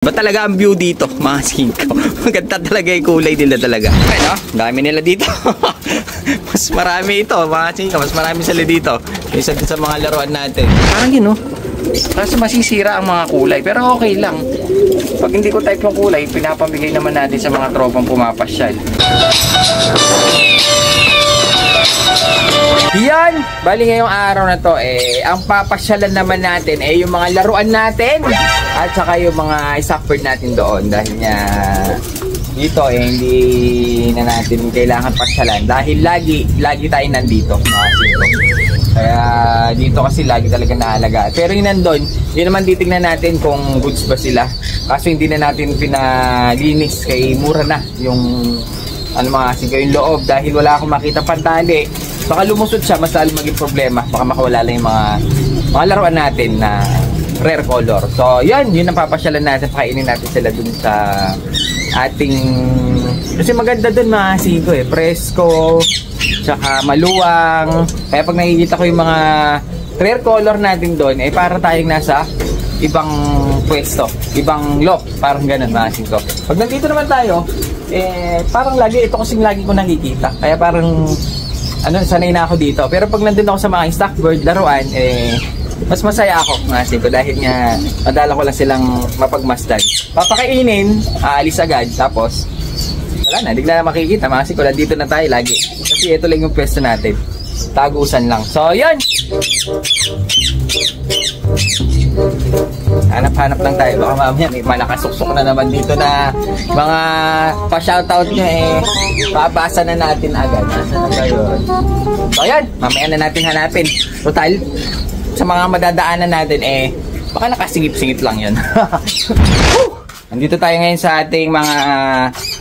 Ba talaga ang view dito, mga singko. Maganda talaga yung kulay nila talaga. Ayun, no? Dami nila dito. Mas marami ito, mga singko. Mas marami sila dito. Isa din sa mga laruan natin. Parang yun, no? Kasi masisira ang mga kulay. Pero okay lang. Pag hindi ko type yung kulay, pinapamigay naman natin sa mga tropang pumapasyal. Yan! Bali ngayong araw na to, ang papasyalan naman natin yung mga laruan natin at saka yung mga stockbird natin doon dahil nga dito hindi na natin kailangan pasyalan dahil lagi tayo nandito, mga singko. Kaya dito kasi lagi talaga naalaga. Pero yun nandun, hindi naman titignan natin kung goods ba sila. Kaso hindi na natin pinalinis kay mura na yung mga singko, yung loob dahil wala akong makita pantali. Baka lumusot siya, mas lalo maging problema. Baka makawala lang yung mga laruan natin na rare color. So, yun ang papasyalan natin. Pakainin natin sila dun sa ating... Kasi maganda dun mga singko presko, tsaka maluwang. Kaya pag nakikita ko yung mga rare color natin dun, para tayong nasa ibang pwesto, ibang lot. Parang ganun mga singko. Pag nandito naman tayo, parang ito kasing lagi ko nakikita. Kaya parang... sanay na ako dito. Pero pag nandun ako sa mga stockbird laruan, mas masaya ako mga singko dahil nga madala ko lang silang mapagmasdan. Papakainin, aalis agad, tapos wala na, digla na makikita mga singko. Nandito na tayo lagi. Kasi ito lang yung pwesto natin. Tagusan lang. So, yun! Hanap-hanap lang tayo. Baka mamaya may malakasuksok na naman dito na mga pa-shoutout nyo papasa na natin agad. Nasaan na kayo? So yan, mamaya na natin hanapin. Total, sa mga madadaanan natin baka nakasingip-singip lang yun. Nandito tayo ngayon sa ating mga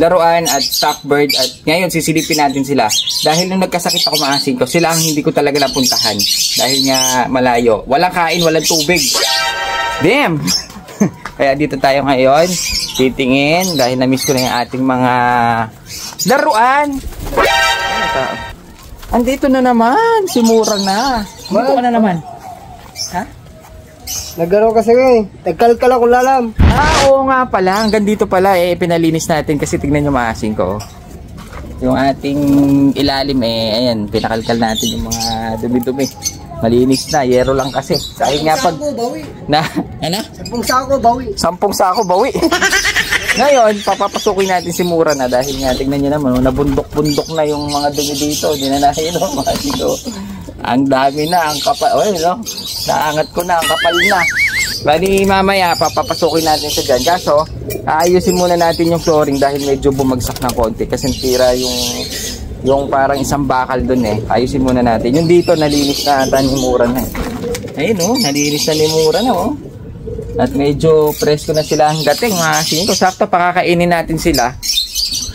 laruan at stockbird at ngayon sisilipin natin sila. Dahil nung nagkasakit ako mga singko, sila ang hindi ko talaga napuntahan. Dahil nga malayo. Walang kain, walang tubig. Damn! Kaya dito tayo ngayon, titingin dahil na-miss ko na yung ating mga laruan. Andito na naman, simura na. Dito ka na naman. Ha? Naggaro kasi nagkalkal ako lalam. Oo nga pala, hanggang dito pala pinalinis natin kasi tignan nyo mga singko. Yung ating ilalim ayan, pinakalkal natin yung mga dumi-dumi. Malinis na, yero lang kasi. Dahil nga pag... Na, ano? 10 sako, bawi. 10 sako, bawi. Ngayon, papapasukin natin si Mura na dahil nga, tingnan nyo naman, nabundok-bundok na yung mga dumi dito. Hindi na nahinom, mga dito. Ang dami na, ang kapal. Naangat ko na, ang kapal na. Bali, mamaya, papapasukin natin siya dyan. Kaso, aayusin muna natin yung flooring dahil medyo bumagsak ng konti. Kasi tira yung parang isang bakal dun ayusin muna natin. Yung dito nalinis na ata ni Mura na ayun nalinis na ni Mura na at medyo presko na sila ang dating mga singko. Sakto pakakainin natin sila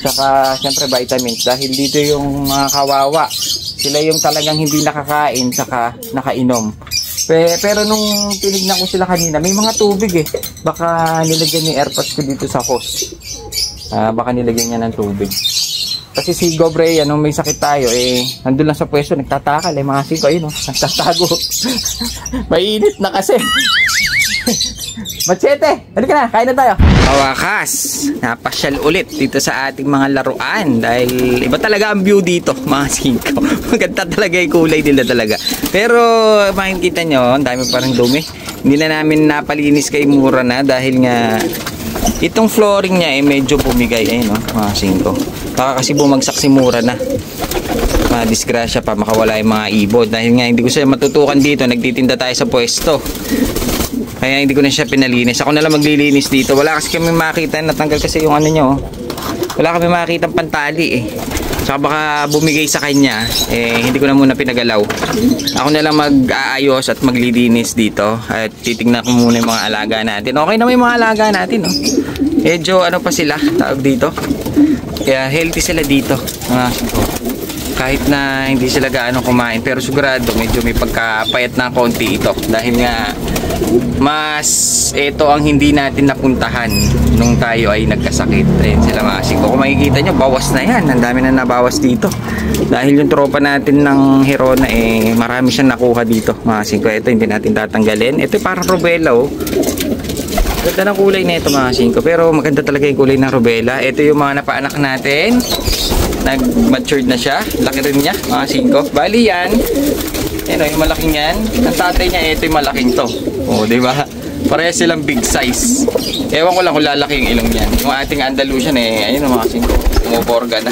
saka syempre vitamins dahil dito yung mga kawawa sila yung talagang hindi nakakain saka nakainom. Pero nung tinignan ko sila kanina may mga tubig baka nilagyan yung airpods ko dito sa hose. Baka nilagyan niya ng tubig. Kasi si Gobre, nung may sakit tayo, nandun lang sa pwesto, nagtatakal, mga singko, nagtatago. Mainit na kasi. Machete, halika na, kain na tayo. Mawakas, napasyal ulit dito sa ating mga laruan dahil iba talaga ang view dito, mga singko. Maganda talaga yung kulay nila talaga. Pero makikita nyo, ang dami parang dumi. Hindi na namin napalinis kay Mura na dahil nga itong flooring niya medyo bumigay mga singko. Baka kasi bumagsak si Mura na. Madisgrasya pa, makawala yung mga ibon. Dahil nga hindi ko siya matutukan dito, nagtitinda tayo sa pwesto. Kaya hindi ko na siya pinalinis. Ako na lang maglilinis dito. Wala kasi kami makita, natanggal kasi yung nyo. Wala kami makita pantali Saka baka bumigay sa kanya, hindi ko na muna pinagalaw. Ako na lang mag-aayos at maglilinis dito. At titignan ko muna yung mga alaga natin. Okay na may mga alaga natin Medyo pa sila, tawag dito. Kaya healthy sila dito. Kahit na hindi sila gaano kumain. Pero sigurado medyo may pagkapayat na konti ito. Dahil nga mas ito ang hindi natin napuntahan nung tayo ay nagkasakit. Ayun sila mga singko. Kung makikita nyo, bawas na yan. Ang dami na nabawas dito. Dahil yung tropa natin ng Hirona marami siyang nakuha dito mga singko. Ito hindi natin tatanggalin. Ito parang rubella Ganda ng kulay na ito mga singko. Pero maganda talaga yung kulay ng rubella. Ito yung mga napaanak natin. Nag-matured na siya. Laki rin niya mga singko. Bali yan. Yan o, yung malaking yan. Ang tatay niya, ito yung malaking to. O, diba? Parehas silang big size. Ewan ko lang kung lalaki yung ilong niyan. Yung ating Andalusian ayun mga singko. Umuborga na.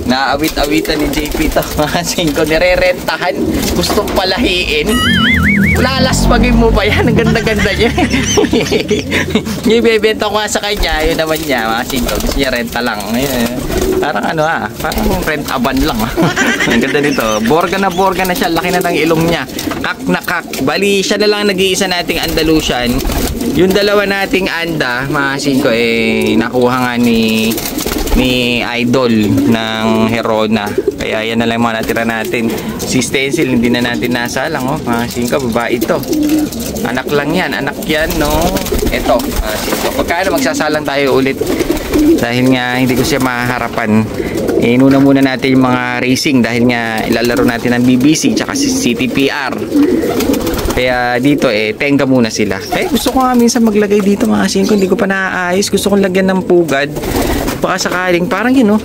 Naawit-awitan ni JP to mga singko. Nire-rentahan. Gustong palahiin. Lalaspagin mo ba yan? Ang ganda-ganda niya. Yung ibebenta ko nga sa kanya, yun naman niya, mga singko. Gusto niya renta lang. Parang parang rent-aban lang. Ang ganda nito. Borga na siya. Laki na ng ilong niya. Kak na kak. Bali, siya na lang nag-iisa nating Andalusian. Yung dalawa nating Anda, mga singko, nakuha nga ni Idol ng Herona. Kaya yan na lang mga natira natin. Si Stencil hindi na natin nasalang, mga singko, babae ito. Anak lang yan, anak yan, no. Ito, mga singko. Pagkano magsasalang tayo ulit dahil nga hindi ko siya mahaharapan. Inuna muna natin yung mga racing dahil nga ilalaro natin ng BBC tsaka si CTPR. Kaya dito tenga muna sila. Kaya gusto ko nga minsan maglagay dito mga singko, hindi ko pa naaayos. Gusto kong lagyan ng pugad. Baka sakaling parang yun,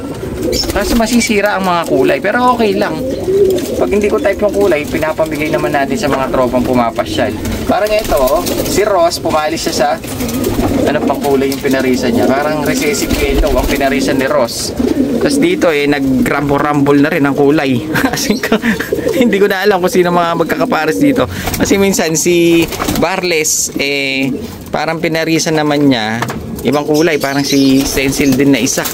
kasi masisira ang mga kulay. Pero okay lang. Pag hindi ko type yung kulay, pinapamigay naman natin sa mga tropang pumapasyal. Parang ito, si Ross, pumalis siya sa ano pang kulay yung pinarisan niya. Parang recessive yellow ang pinarisan ni Ross. Tapos dito nag-rumble na rin ang kulay. Kasi hindi ko na alam kung sino mga magkakapares dito. Kasi minsan si Barles parang pinarisan naman niya ibang kulay, parang si Stencil din na isa.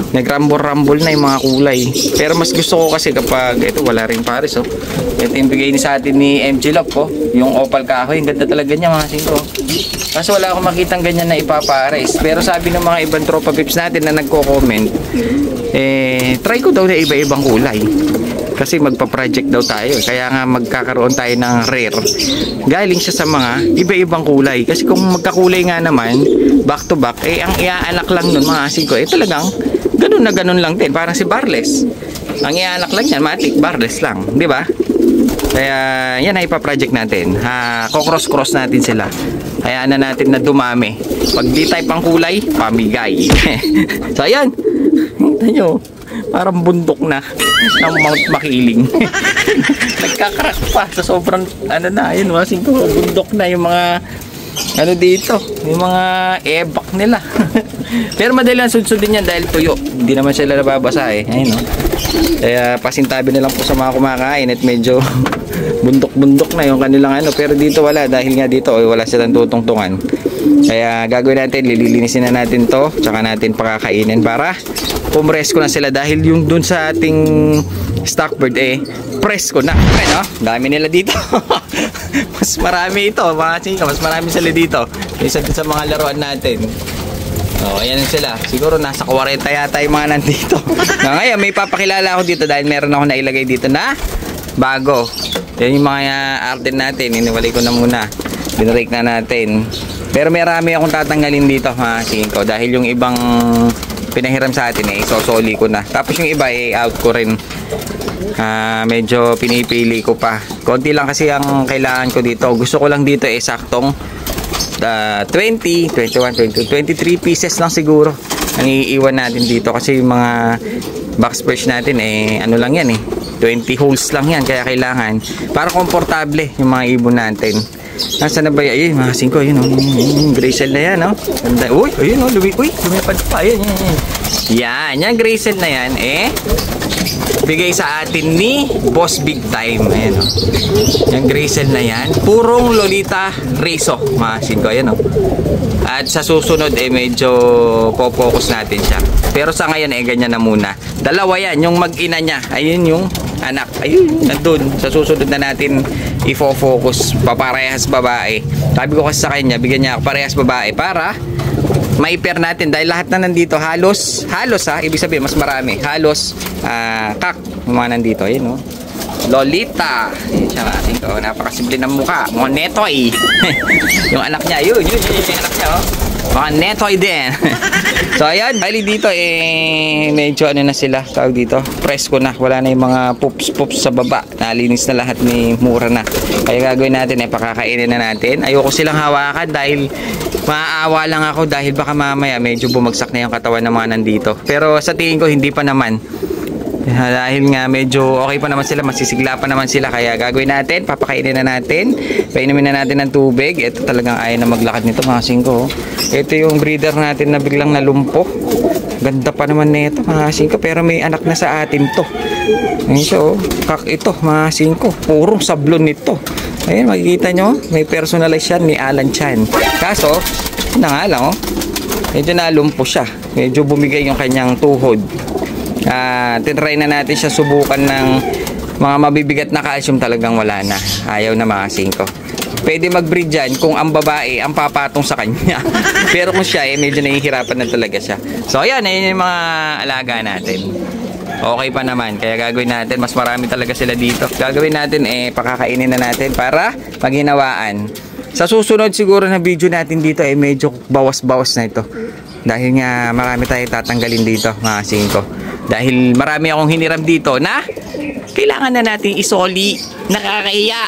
Nag-rumble na yung mga kulay. Pero mas gusto ko kasi kapag ito wala rin pares. Ito yung bigay ni sa atin ni MG Love yung opal kahoy. Ang ganda talaga niya mga singko. Kaso wala akong makitang ganyan na ipapares. Pero sabi ng mga ibang tropa pips natin na nagko-comment, try ko daw na iba-ibang kulay. Kasi magpa-project daw tayo. Kaya nga magkakaroon tayo ng rare. Galing siya sa mga iba-ibang kulay. Kasi kung magkakulay nga naman, back to back, ang iaanak lang nun mga singko, talagang ganun na ganun lang din. Parang si Barles. Ang iaanak lang yan, matik, Barles lang. Di ba? Kaya yan ay ipa-project natin. Kukross-cross natin sila. Hayaan na natin na dumami. Pag di type ang kulay, pamigay. So ayan. Kita nyo. Parang bundok na ng Mount Makiling. Nagkakrak pa sa sobrang yun mga singko, bundok na yung mga dito, yung mga ebak nila. Pero madali lang sudsudin yan dahil tuyo. Hindi naman sila nababasa ayun Kaya pasintabi na lang po sa mga kumakain at medyo bundok-bundok na yung kanilang pero dito wala dahil nga dito wala silang tutungtungan. Kaya gagawin natin, lilinisin na natin to, tsaka natin pakakainin para pumrest ko na sila dahil yung dun sa ating stockbird press ko na. Dami nila dito. Mas marami ito mga singko, mas marami sila dito isa din sa mga laruan natin. Ayan sila. Siguro nasa 40 yata yung mga nandito. Ngayon may papakilala ako dito dahil meron ako nailagay dito na bago. Yan yung mga arte natin. Iniwalay ko na muna. Binrake na natin. Pero marami akong tatanggalin dito mga singko dahil yung ibang pinahiram sa atin isosoli ko na. Tapos yung iba out ko rin. Medyo pinipili ko pa. Konti lang kasi ang kailangan ko dito. Gusto ko lang dito saktong 20, 21, 22, 23 pieces lang siguro ang iiwan natin dito kasi yung mga box brush natin lang yan 20 holes lang yan kaya kailangan para komportable yung mga ibon natin. Nasaan na ba yan? Mga singko, yun Gracel na yan Ganda. Uy, ayun lumipad pa. Yan Gracel na yan bigay sa atin ni Boss Big Time. Ayan yung Gracel na yan purong Lolita Rezo mga singko, ayan at sa susunod medyo po-focus natin siya pero sa ngayon ganyan na muna. Dalawa yan, yung mag-ina niya, ayun yung anak, ayun nandun. Sa susunod na natin ifo-focus paparehas babae. Sabi ko kasi sa kanya, bigyan niya ako parehas babae para ma-pair natin dahil lahat na nandito halos ibig sabihin mas marami halos kak yung mga nandito ayun Lolita ayun siya napakasimple ng mukha Monetoy yung anak niya yun yung anak niya Mga netoy din. So ayan, bali dito medyo ano na sila, tawag dito, presko na. Wala na yung mga poops sa baba. Nalinis na lahat, ni mura na. Kaya gagawin natin pakakainin na natin. Ayoko silang hawakan dahil maaawa lang ako dahil baka mamaya medyo bumagsak na yung katawan ng mga nandito. Pero sa tingin ko hindi pa naman. Dahil nga medyo okay pa naman sila, masisigla pa naman sila. Kaya gagawin natin, papakainin na natin, painumin na natin ng tubig. Ito talagang ayaw na maglakad nito mga singko. Ito yung breeder natin na biglang nalumpo. Ganda pa naman nito mga singko, pero may anak na sa atin to. Ito, ito mga singko, purong sablon nito. Ayun, makikita nyo, may personalize yan ni Alan Chan. Kaso, na nga lang medyo nalumpo siya. Medyo bumigay yung kanyang tuhod. Tinry na natin siya subukan ng mga mabibigat na calcium, talagang wala na. Ayaw na mga singko. Pwede mag-breed dyan kung ang babae ang papatong sa kanya. Pero kung siya medyo nahihirapan na talaga siya. So ayan, ayun yung mga alaga natin. Okay pa naman, kaya gagawin natin, mas marami talaga sila dito. Gagawin natin pakakainin na natin para maghinawaan. Sa susunod siguro na video natin dito medyo bawas-bawas na ito. Dahil nga marami tayong tatanggalin dito mga singko. Dahil marami akong hiniram dito na kailangan na natin isoli. Nakakahiya.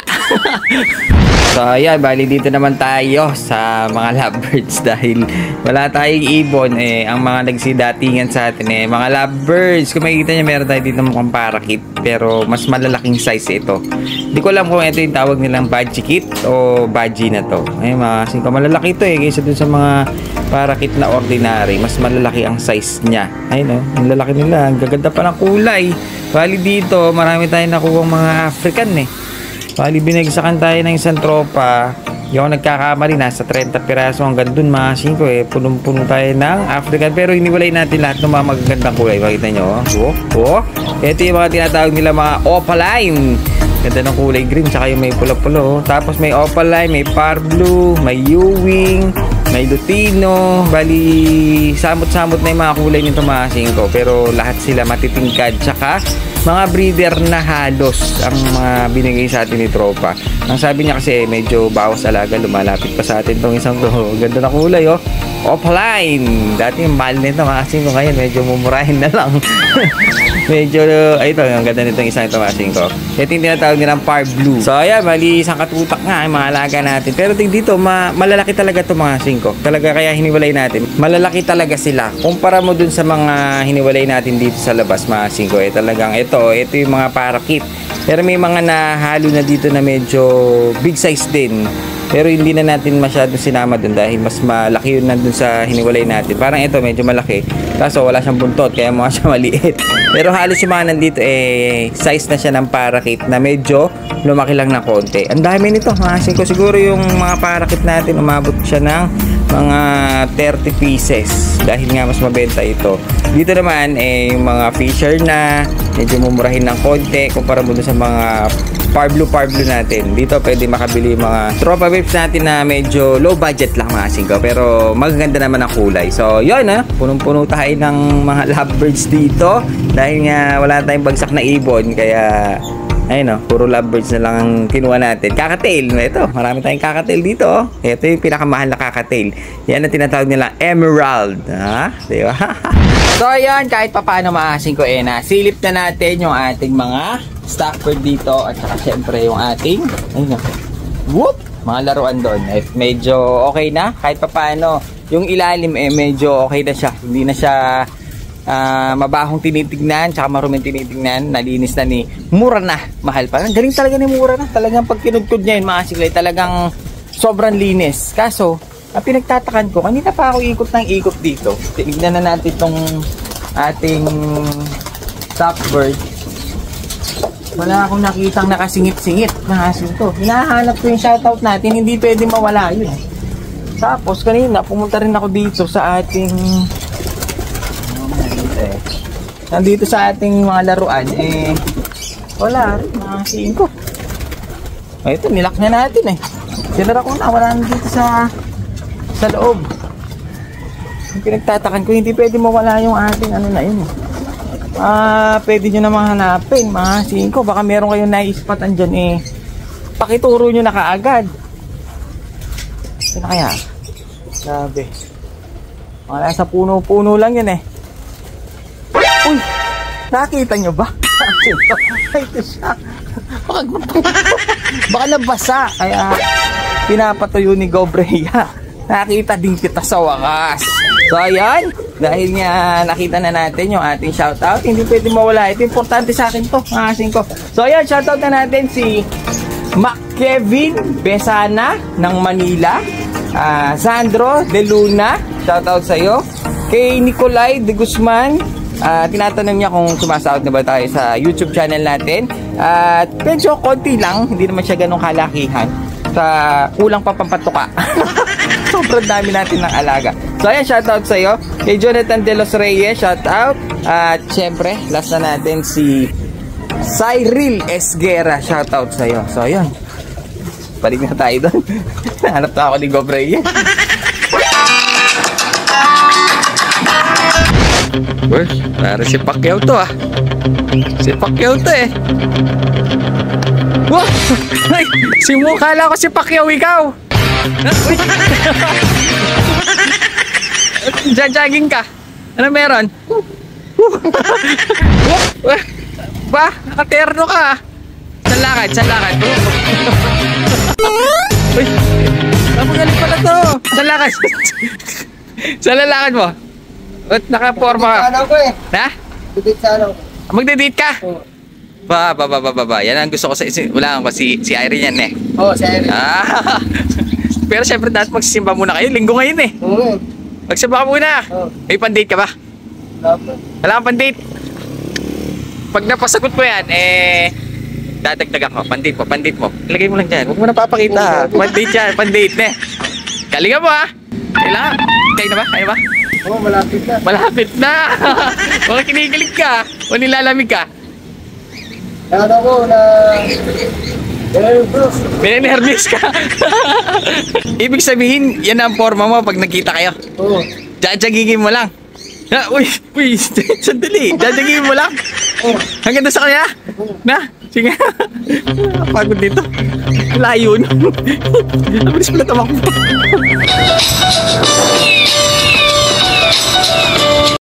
So ayan, bali dito naman tayo sa mga lovebirds dahil wala tayong ibon. Ang mga nagsidatingan sa atin mga lovebirds. Kung makikita nyo, meron tayo dito mukhang parakit, pero mas malalaking size ito. Hindi ko alam kung ito yung tawag nilang budgie kit o budgie na to. Ayun mga singko, malalaki ito kaysa dun sa mga parakit na ordinary. Mas malalaki ang size niya. Ayun ang lalaki nila. Ang gaganda pa ng kulay. Bali dito, marami tayong nakuha mga African Bali binagsakan tayo ng isang tropa. Yung nagkakamali, nasa 30 piraso hanggang dun mga singko punong-puno tayo ng African, pero hiniwalay natin lahat ng mga magagandang kulay. Makita nyo ito yung mga tinatawag nila mga opaline. Ganda ng kulay green, tsaka yung may pula-pula Tapos may opaline, may par blue, may Ewing, may Lutino. Bali samot-samot na yung mga kulay nito mga singko, pero lahat sila matitingkad, tsaka mga breeder na halos ang mga binigay sa atin ni tropa. Ang sabi niya kasi medyo bawas alaga, lumalapit pa sa atin tong isang ganda na kulay opaline. Dati yung mahal nito mga singko, ngayon medyo mumurahin na lang. Medyo ito ang ganda nitong isang ito mga singko. Ito yung tinatawag nilang par blue. So ayan, mali isang katutak nga yung mga alaga natin. Pero dito malalaki talaga ito mga singko. Talaga kaya hiniwalay natin. Malalaki talaga sila. Kumpara mo dun sa mga hiniwalay natin dito sa labas mga singko. Talagang ito yung mga parakit. Pero may mga nahalo na dito na medyo big size din. Pero hindi na natin masyadong sinama dun dahil mas malaki yun nandun sa hiniwalay natin. Parang ito medyo malaki, kaso wala siyang buntot kaya mukha siya maliit. Pero halos yung mga nandito size na siya ng parakit na medyo lumaki lang na konti. Ang dami nito mga singko. Siguro yung mga parakit natin umabot siya ng mga 30 pieces dahil nga mas mabenta ito. Dito naman yung mga fisher na medyo mumurahin ng konti kumpara mo dun sa mga par blue natin. Dito pwede makabili yung mga tropa babes natin na medyo low budget lang mga singko, pero magaganda naman ang kulay. So yun punong-puno tayo ng mga lovebirds dito dahil nga wala tayong bagsak na ibon, kaya ayun puro lovebirds na lang ang kinuha natin. Kakatail, ito marami tayong kakatail dito ito yung pinakamahal na kakatail. Yan ang tinatawag nila emerald, diba? So ayan, kahit pa paano maasing ko nasilip na natin yung ating mga stock bird dito at saka syempre yung ating mga laruan doon. Medyo okay na kahit pa paano. Yung ilalim medyo okay na siya. Hindi na siya mabahong tinitignan tsaka maruming tinitignan. Nalinis na ni mura na. Mahal pa. Ang galing talaga ni mura na. Talagang pag kinudkod niya yun mga siklay, talagang sobrang linis. Kaso ang pinagtatakan ko, kanina pa ako ikot ng ikot dito. Tinignan na natin itong ating stock bird. Wala akong nakitang nakasingit-singit. Mahasin to. Hinahanap ko yung shoutout natin. Hindi pwede mawala yun. Tapos kanina pumunta rin ako dito sa ating nandito sa ating mga laruan. Wala rin. Mahasin ko. Ito, nilak na natin Sinara ko na. Wala nandito sa loob. Yung pinagtatakan ko, hindi pwede mawala yung ating na yun. Pwede nyo namang hanapin mga singko. Baka meron kayong naispatan dyan pakituro nyo na kaagad. Ano kaya? Sabi Mga nasa puno-puno lang yan eh. Uy! Nakita nyo ba? Ito siya. Baka nabasa. Kaya pinapatuyo ni Gobreya. Nakita din kita sa wakas. So ayan, dahil nga nakita na natin yung ating shoutout, hindi pwede mawala. Ito importante sa akin to, mga kasing ko. So ayan, shoutout na natin si Mac Kevin Besana ng Manila, Sandro De Luna, shoutout sa iyo. Kay Nicolay De Guzman, tinatanong niya kung sumasahod na ba tayo sa YouTube channel natin. At medyo konti lang, hindi naman siya ganong kalakihan. Sa kulang pa pampatuka. Sobrang dami natin ng alaga. So ayan, shoutout sa iyo. Kay Jonathan De Los Reyes, shoutout. At syempre, last na natin si Cyril Esguera, shoutout sa iyo. So ayun, balik na tayo doon. Nahanap na ako ni Gobreya. Uy, para si Pacquiao to ah. Si Pacquiao to eh. Wow! Ay, si Mo, kala ko si Pacquiao ikaw. Uy! Jajaging ka. Ano meron? Ba? Nakaterno ka. Saan lakad? Saan lakad? Uy! Napagaling pala to. Saan lakad? Saan lakad mo? Ba't nakaporma ka? Ano ko eh. Ha? Didit sa ano. Magde-date ka? Oo. Ba. Yan ang gusto ko sa wala ko si Irene yan eh. Oo, sa Eric. Pero syempre dapat magsisimba muna kayo. Linggo ngayon eh. Oo. Magsimba ka muna. Oo. May pan-date ka ba? Wala kang pan-date. Pag napasagot mo yan, dadagdag ako. Pan-date mo. Ilagay mo lang dyan. Huwag mo na papakita. Pan-date yan. Pan-date na. Galingan mo ha. Kailangan. Kaya na ba? Kaya ba? Oo, malapit na. Malapit na. Baka kinikilig ka. O nilalamig ka. Ano ko na... Nervous ka. Ibig sabihin, yan ang forma mo pag nakita kayo. Oo. Jajagigin mo lang. Uy, sandali. Jajagigin mo lang. Hanggang doon sa kanya? Na, sige. Pagod dito. Layo nun. Abilis pala tamakbo.